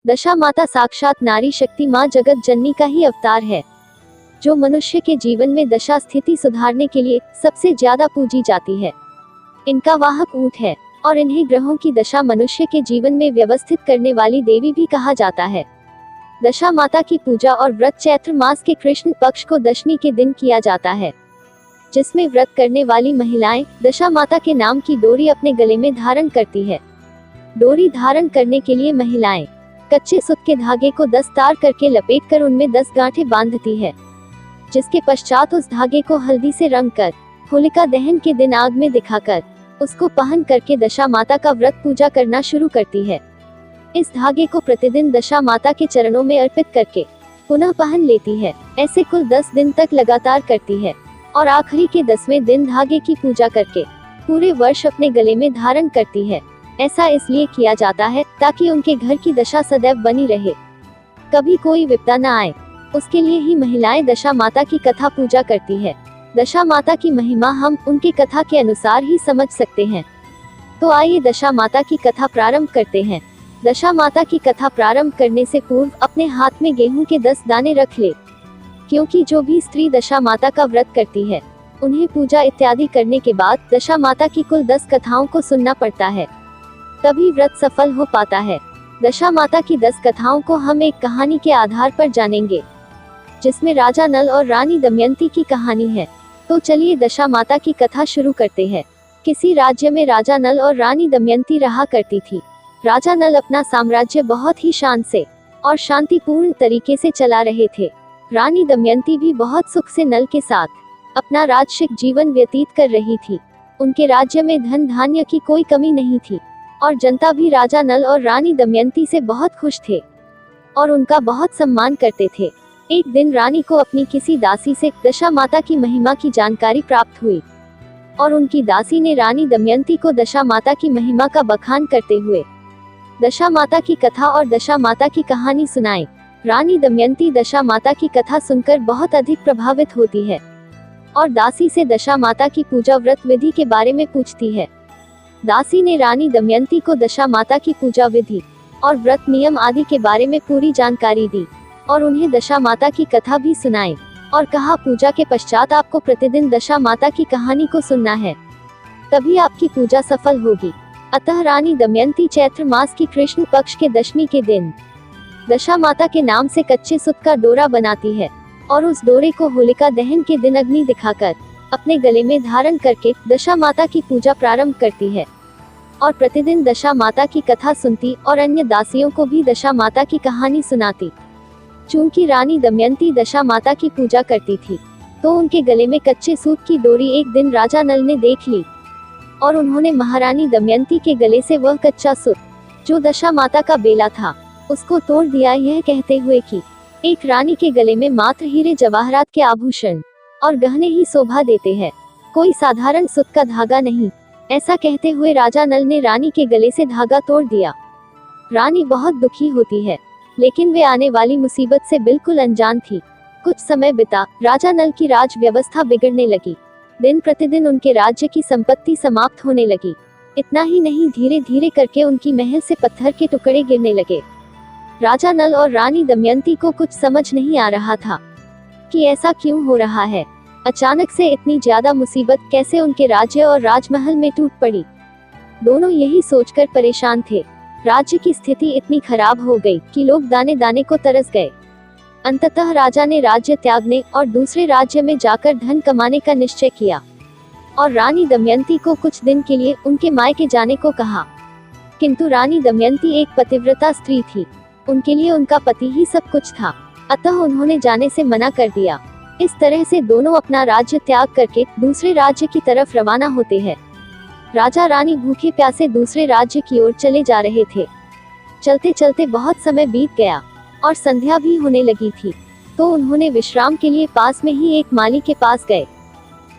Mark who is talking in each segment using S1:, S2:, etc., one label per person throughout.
S1: दशा माता साक्षात नारी शक्ति माँ जगत जननी का ही अवतार है, जो मनुष्य के जीवन में दशा स्थिति सुधारने के लिए सबसे ज्यादा पूजी जाती है। इनका वाहक ऊंट है और इन्हें ग्रहों की दशा मनुष्य के जीवन में व्यवस्थित करने वाली देवी भी कहा जाता है। दशा माता की पूजा और व्रत चैत्र मास के कृष्ण पक्ष को दशमी के दिन किया जाता है, जिसमें व्रत करने वाली महिलाएं दशा माता के नाम की डोरी अपने गले में धारण करती है। डोरी धारण करने के लिए महिलाएं कच्चे सूत के धागे को 10 तार करके लपेटकर उनमें 10 गांठें बांधती है, जिसके पश्चात उस धागे को हल्दी से रंग कर होलिका दहन के दिन आग में दिखाकर उसको पहन करके दशा माता का व्रत पूजा करना शुरू करती है। इस धागे को प्रतिदिन दशा माता के चरणों में अर्पित करके पुनः पहन लेती है। ऐसे कुल 10 दिन तक लगातार करती है और आखिरी के 10वें दिन धागे की पूजा करके पूरे वर्ष अपने गले में धारण करती है। ऐसा इसलिए किया जाता है ताकि उनके घर की दशा सदैव बनी रहे, कभी कोई विपदा न आए। उसके लिए ही महिलाएं दशा माता की कथा पूजा करती है। दशा माता की महिमा हम उनकी कथा के अनुसार ही समझ सकते हैं। तो आइए दशा माता की कथा प्रारंभ करते हैं। दशा माता की कथा प्रारंभ करने से पूर्व अपने हाथ में गेहूं के 10 दाने रख ले, क्योंकि जो भी स्त्री दशा माता का व्रत करती है उन्हें पूजा इत्यादि करने के बाद दशा माता की कुल 10 कथाओं को सुनना पड़ता है, तभी व्रत सफल हो पाता है। दशा माता की 10 कथाओं को हम एक कहानी के आधार पर जानेंगे, जिसमें राजा नल और रानी दमयंती की कहानी है। तो चलिए दशा माता की कथा शुरू करते हैं। किसी राज्य में राजा नल और रानी दमयंती रहा करती थी। राजा नल अपना साम्राज्य बहुत ही शान से और शांतिपूर्ण तरीके से चला रहे थे। रानी दमयंती भी बहुत सुख से नल के साथ अपना राजसिक जीवन व्यतीत कर रही थी। उनके राज्य में धन धान्य की कोई कमी नहीं थी और जनता भी राजा नल और रानी दमयंती से बहुत खुश थे और उनका बहुत सम्मान करते थे। एक दिन रानी को अपनी किसी दासी से दशा माता की महिमा की जानकारी प्राप्त हुई और उनकी दासी ने रानी दमयंती को दशा माता की महिमा का बखान करते हुए दशा माता की कथा और दशा माता की कहानी सुनाई। रानी दमयंती दशा माता की कथा सुनकर बहुत अधिक प्रभावित होती है और दासी से दशा माता की पूजा व्रत विधि के बारे में पूछती है। दासी ने रानी दमयंती को दशा माता की पूजा विधि और व्रत नियम आदि के बारे में पूरी जानकारी दी और उन्हें दशा माता की कथा भी सुनाई और कहा, पूजा के पश्चात आपको प्रतिदिन दशा माता की कहानी को सुनना है, तभी आपकी पूजा सफल होगी। अतः रानी दमयंती चैत्र मास की कृष्ण पक्ष के दशमी के दिन दशा माता के नाम से कच्चे सूत का डोरा बनाती है और उस डोरे को होलिका दहन के दिन अग्नि दिखाकर अपने गले में धारण करके दशा माता की पूजा प्रारंभ करती है और प्रतिदिन दशा माता की कथा सुनती और अन्य दासियों को भी दशा माता की कहानी सुनाती। चूंकि रानी दमयंती दशा माता की पूजा करती थी, तो उनके गले में कच्चे सूत की डोरी एक दिन राजा नल ने देख ली और उन्होंने महारानी दमयंती के गले से वह कच्चा सूत, जो दशा माता का बेला था, उसको तोड़ दिया, यह कहते हुए कि एक रानी के गले में मात्र हीरे जवाहरात के आभूषण और गहने ही शोभा देते हैं, कोई साधारण सूत का धागा नहीं। ऐसा कहते हुए राजा नल ने रानी के गले से धागा तोड़ दिया। रानी बहुत दुखी होती है, लेकिन वे आने वाली मुसीबत से बिल्कुल अनजान थी। कुछ समय बिता, राजा नल की राज व्यवस्था बिगड़ने लगी। दिन प्रतिदिन उनके राज्य की संपत्ति समाप्त होने लगी। इतना ही नहीं, धीरे धीरे करके उनकी महल से पत्थर के टुकड़े गिरने लगे। राजा नल और रानी दमयंती को कुछ समझ नहीं आ रहा था कि ऐसा क्यों हो रहा है। अचानक से इतनी ज्यादा मुसीबत कैसे उनके राज्य और राजमहल में टूट पड़ी। दोनों यही सोचकर परेशान थे। राज्य की स्थिति इतनी खराब हो गई कि लोग दाने दाने को तरस गए। अंततः राजा ने राज्य त्यागने और दूसरे राज्य में जाकर धन कमाने का निश्चय किया और रानी दमयंती को कुछ दिन के लिए उनके मायके जाने को कहा। किंतु रानी दमयंती एक पतिव्रता स्त्री थी, उनके लिए उनका पति ही सब कुछ था, अतः उन्होंने जाने से मना कर दिया। इस तरह से दोनों अपना राज्य त्याग करके दूसरे राज्य की तरफ रवाना होते हैं। राजा रानी भूखे प्यासे दूसरे राज्य की ओर चले जा रहे थे। चलते चलते बहुत समय बीत गया और संध्या भी होने लगी थी, तो उन्होंने विश्राम के लिए पास में ही एक माली के पास गए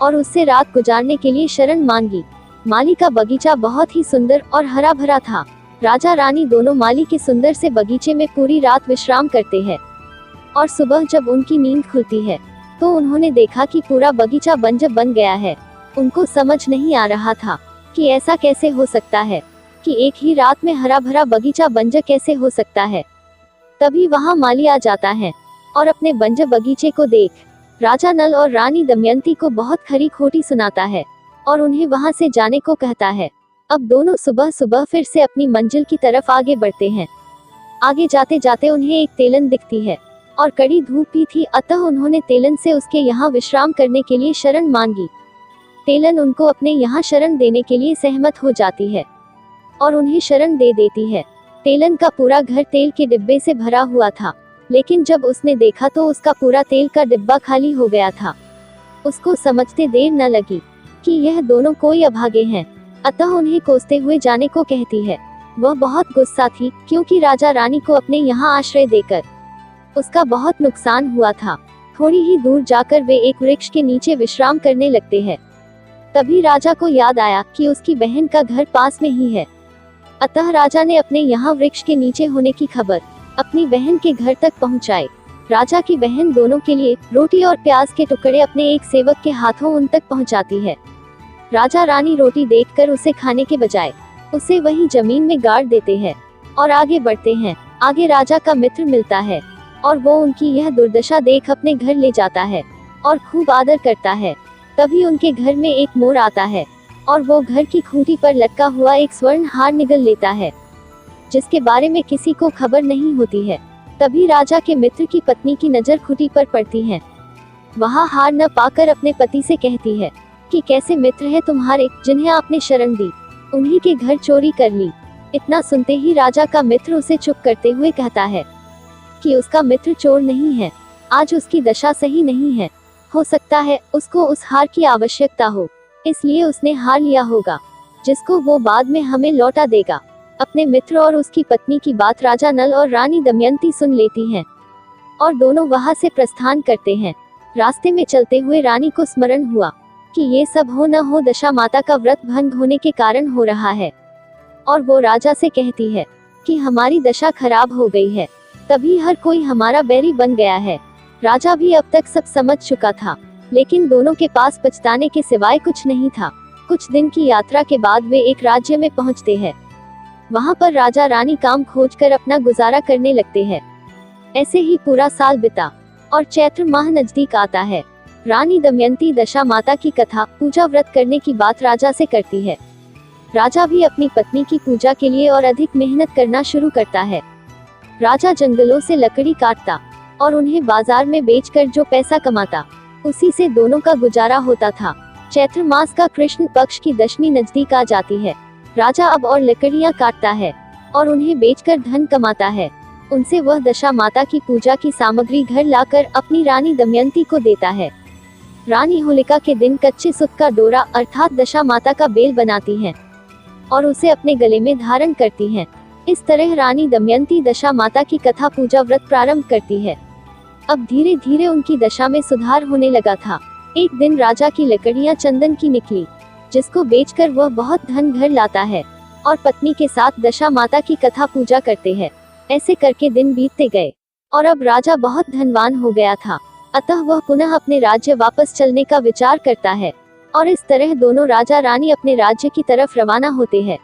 S1: और उससे रात गुजारने के लिए शरण मांगी। माली का बगीचा बहुत ही सुंदर और हरा भरा था। राजा रानी दोनों माली के सुंदर से बगीचे में पूरी रात विश्राम करते हैं और सुबह जब उनकी नींद खुलती है तो उन्होंने देखा कि पूरा बगीचा बंजर बन गया है। उनको समझ नहीं आ रहा था कि ऐसा कैसे हो सकता है कि एक ही रात में हरा भरा बगीचा बंजर कैसे हो सकता है। तभी वहाँ माली आ जाता है और अपने बंजर बगीचे को देख राजा नल और रानी दमयंती को बहुत खरी खोटी सुनाता है और उन्हें वहाँ से जाने को कहता है। अब दोनों सुबह सुबह फिर से अपनी मंजिल की तरफ आगे बढ़ते हैं। आगे जाते जाते उन्हें एक तेलन दिखती है और कड़ी धूप भी थी, अतः उन्होंने तेलन से उसके यहाँ विश्राम करने के लिए शरण मांगी। तेलन उनको अपने यहाँ शरण देने के लिए सहमत हो जाती है और उन्हें शरण दे देती है। तेलन का पूरा घर तेल के डिब्बे से भरा हुआ था, लेकिन जब उसने देखा तो उसका पूरा तेल का डिब्बा खाली हो गया था। उसको समझते देर न लगी कि यह दोनों कोई अभागे हैं, अतः उन्हें कोसते हुए जाने को कहती है। वह बहुत गुस्सा थी क्योंकि राजा रानी को अपने यहाँ आश्रय देकर उसका बहुत नुकसान हुआ था। थोड़ी ही दूर जाकर वे एक वृक्ष के नीचे विश्राम करने लगते हैं। तभी राजा को याद आया कि उसकी बहन का घर पास में ही है, अतः राजा ने अपने यहाँ वृक्ष के नीचे होने की खबर अपनी बहन के घर तक पहुँचाई। राजा की बहन दोनों के लिए रोटी और प्याज के टुकड़े अपने एक सेवक के हाथों उन तक पहुँचाती है। राजा रानी रोटी देखकर उसे खाने के बजाय उसे वहीं जमीन में गाड़ देते हैं और आगे बढ़ते हैं। आगे राजा का मित्र मिलता है और वो उनकी यह दुर्दशा देख अपने घर ले जाता है और खूब आदर करता है। तभी उनके घर में एक मोर आता है और वो घर की खूंटी पर लटका हुआ एक स्वर्ण हार निगल लेता है, जिसके बारे में किसी को खबर नहीं होती है। तभी राजा के मित्र की पत्नी की नजर खूंटी पर पड़ती है। वहाँ हार न पाकर अपने पति से कहती है कि कैसे मित्र है तुम्हारे जिन्हें आपने शरण दी, उन्हीं के घर चोरी कर ली। इतना सुनते ही राजा का मित्र उसे चुप करते हुए कहता है कि उसका मित्र चोर नहीं है, आज उसकी दशा सही नहीं है, हो सकता है उसको उस हार की आवश्यकता हो, इसलिए उसने हार लिया होगा, जिसको वो बाद में हमें लौटा देगा। अपने मित्र और उसकी पत्नी की बात राजा नल और रानी दमयंती सुन लेती हैं और दोनों वहां से प्रस्थान करते हैं। रास्ते में चलते हुए रानी को स्मरण हुआ कि ये सब हो न हो दशा माता का व्रत भंग होने के कारण हो रहा है, और वो राजा से कहती है कि हमारी दशा खराब हो गई है, तभी हर कोई हमारा बैरी बन गया है। राजा भी अब तक सब समझ चुका था, लेकिन दोनों के पास पछताने के सिवाय कुछ नहीं था। कुछ दिन की यात्रा के बाद वे एक राज्य में पहुंचते हैं। वहां पर राजा रानी काम खोजकर अपना गुजारा करने लगते हैं। ऐसे ही पूरा साल बिता और चैत्र माह नजदीक आता है। रानी दमयंती दशा माता की कथा पूजा व्रत करने की बात राजा से करती है। राजा भी अपनी पत्नी की पूजा के लिए और अधिक मेहनत करना शुरू करता है। राजा जंगलों से लकड़ी काटता और उन्हें बाजार में बेचकर जो पैसा कमाता, उसी से दोनों का गुजारा होता था। चैत्र मास का कृष्ण पक्ष की दशमी नजदीक आ जाती है। राजा अब और लकड़ियां काटता है और उन्हें बेचकर धन कमाता है। उनसे वह दशा माता की पूजा की सामग्री घर लाकर अपनी रानी दमयंती को देता है। रानी होलिका के दिन कच्चे सूत का डोरा अर्थात दशा माता का बेल बनाती हैं और उसे अपने गले में धारण करती हैं। इस तरह रानी दमयंती दशा माता की कथा पूजा व्रत प्रारंभ करती है। अब धीरे धीरे उनकी दशा में सुधार होने लगा था। एक दिन राजा की लकड़ियां चंदन की निकली, जिसको बेचकर वह बहुत धन घर लाता है और पत्नी के साथ दशा माता की कथा पूजा करते हैं। ऐसे करके दिन बीतते गए और अब राजा बहुत धनवान हो गया था, अतः वह पुनः अपने राज्य वापस चलने का विचार करता है और इस तरह दोनों राजा रानी अपने राज्य की तरफ रवाना होते हैं।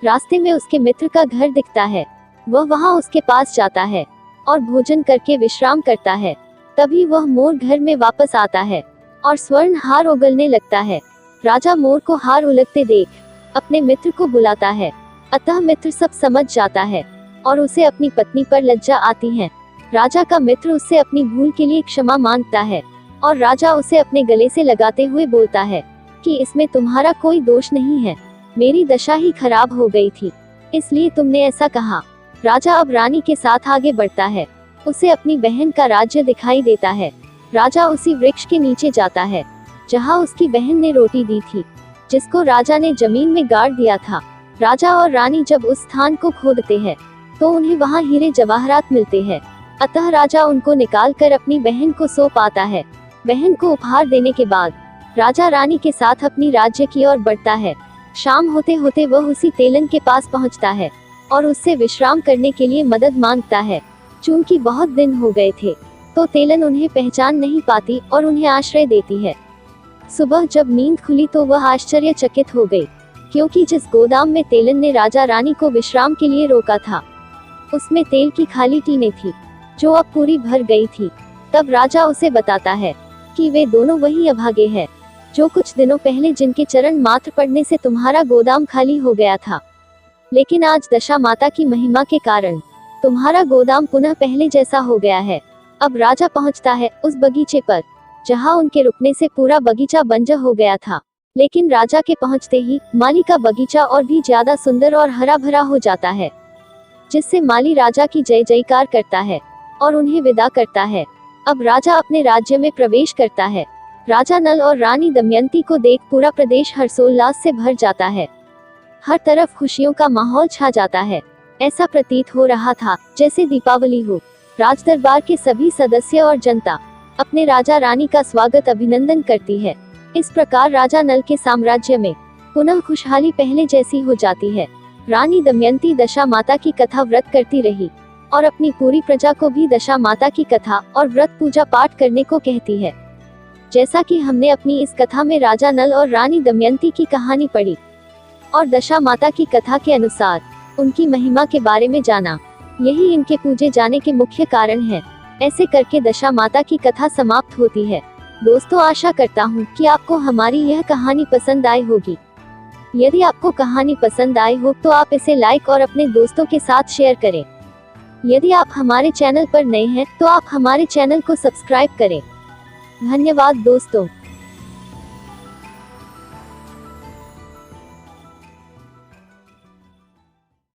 S1: रास्ते में उसके मित्र का घर दिखता है। वह वहां उसके पास जाता है और भोजन करके विश्राम करता है। तभी वह मोर घर में वापस आता है और स्वर्ण हार उगलने लगता है। राजा मोर को हार उलगते देख अपने मित्र को बुलाता है, अतः मित्र सब समझ जाता है और उसे अपनी पत्नी पर लज्जा आती है। राजा का मित्र उससे अपनी भूल के लिए क्षमा मांगता है और राजा उसे अपने गले से लगाते हुए बोलता है कि इसमें तुम्हारा कोई दोष नहीं है, मेरी दशा ही खराब हो गई थी, इसलिए तुमने ऐसा कहा। राजा अब रानी के साथ आगे बढ़ता है। उसे अपनी बहन का राज्य दिखाई देता है। राजा उसी वृक्ष के नीचे जाता है जहाँ उसकी बहन ने रोटी दी थी, जिसको राजा ने जमीन में गाड़ दिया था। राजा और रानी जब उस स्थान को खोदते हैं तो उन्हें वहाँ हीरे जवाहरात मिलते हैं, अतः राजा उनको निकालकर अपनी बहन को सौंप आता है। बहन को उपहार देने के बाद राजा रानी के साथ अपनी राज्य की ओर बढ़ता है। शाम होते होते वह उसी तेलन के पास पहुंचता है और उससे विश्राम करने के लिए मदद मांगता है। चूंकि बहुत दिन हो गए थे तो तेलन उन्हें पहचान नहीं पाती और उन्हें आश्रय देती है। सुबह जब नींद खुली तो वह आश्चर्यचकित हो गई, क्योंकि जिस गोदाम में तेलन ने राजा रानी को विश्राम के लिए रोका था उसमें तेल की खाली टीनें थी, जो अब पूरी भर गई थी। तब राजा उसे बताता है कि वे दोनों वही अभागे हैं, जो कुछ दिनों पहले जिनके चरण मात्र पड़ने से तुम्हारा गोदाम खाली हो गया था। लेकिन आज दशा माता की महिमा के कारण तुम्हारा गोदाम पुनः पहले जैसा हो गया है। अब राजा पहुंचता है उस बगीचे पर, जहां उनके रुकने से पूरा बगीचा बंजर हो गया था। लेकिन राजा के पहुंचते ही माली का बगीचा और भी ज्यादा सुंदर और हरा भरा हो जाता है, जिससे माली राजा की जय जयकार करता है और उन्हें विदा करता है। अब राजा अपने राज्य में प्रवेश करता है। राजा नल और रानी दमयंती को देख पूरा प्रदेश हर्षोल्लास से भर जाता है। हर तरफ खुशियों का माहौल छा जाता है। ऐसा प्रतीत हो रहा था जैसे दीपावली हो। राजदरबार के सभी सदस्य और जनता अपने राजा रानी का स्वागत अभिनंदन करती है। इस प्रकार राजा नल के साम्राज्य में पुनः खुशहाली पहले जैसी हो जाती है। रानी दमयंती दशा माता की कथा व्रत करती रही और अपनी पूरी प्रजा को भी दशा माता की कथा और व्रत पूजा पाठ करने को कहती है। जैसा कि हमने अपनी इस कथा में राजा नल और रानी दमयंती की कहानी पढ़ी और दशा माता की कथा के अनुसार उनकी महिमा के बारे में जाना, यही इनके पूजे जाने के मुख्य कारण है। ऐसे करके दशा माता की कथा समाप्त होती है। दोस्तों, आशा करता हूँ कि आपको हमारी यह कहानी पसंद आई होगी। यदि आपको कहानी पसंद आई हो तो आप इसे लाइक और अपने दोस्तों के साथ शेयर करें। यदि आप हमारे चैनल पर नए हैं तो आप हमारे चैनल को सब्सक्राइब करें। धन्यवाद दोस्तों।